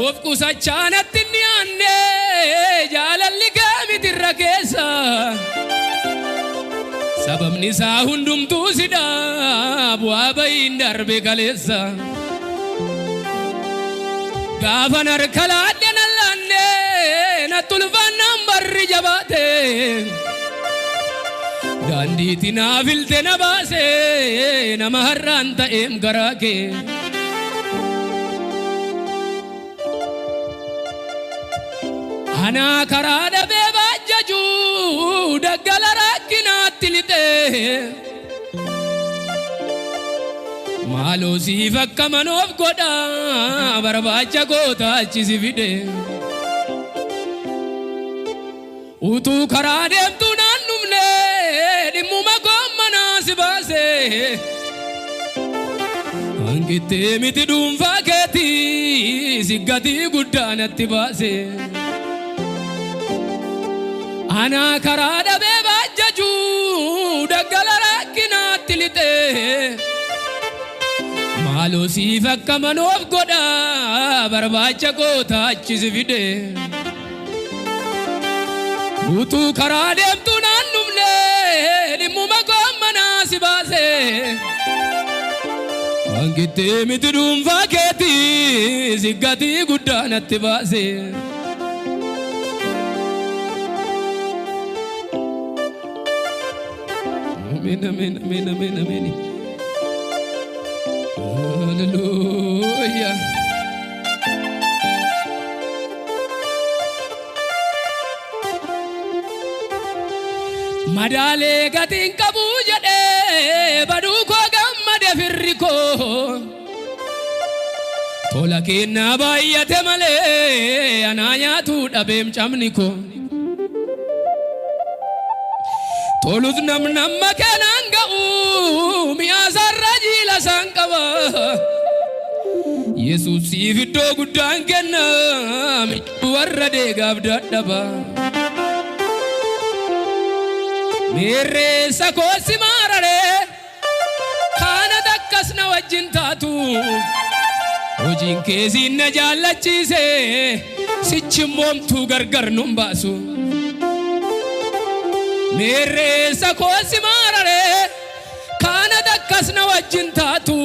of qusachanaatti niyaanne jaalalli gaamitirra keessa sababni isaa hundumtuu sida bu'aa ba'iin darbe kaleessa gaafan harka laadhe nallaanne nattulfannaan barri jabaate daandiitti naaf ilte na baase nama har'aan ta'eem garaa kee ana karaa dhabee baajjaju daggala rakkinaatti lixee maaloo siif akka manoof godha barbaacha goota achisi fide utuu karaa deemtuu naan dhumne dhimmuma goommanaa si baase hanqittee miti dhuunfaa keetii siggatii guddaa natti baase ana karaa dhabee baajjaju daggala rakkinaatti lixee maaloo siif akka manoof godha barbaacha goota achisi fide utuu karaa deemtuu naan dhumne dhimmuma goommanaa si baase hanqittee miti dhuunfaa keetii siggatii guddaa natti baase amen amen amen amen amen hallelujah madale gatin qabu jade badu ko gammade firriko tola kenna bayyate male anayatu dabem camniko toluz nam makananga mi azarraji la sankaba yesus sifiddo guddan kenna mi warrade gabdadaba mere sakosi marare kana dakkasna wajjin taatu hojin keesi na jaalachise sichimomtu gargar numbaasu mere sakosi marare kana dakkasna wajjin taatu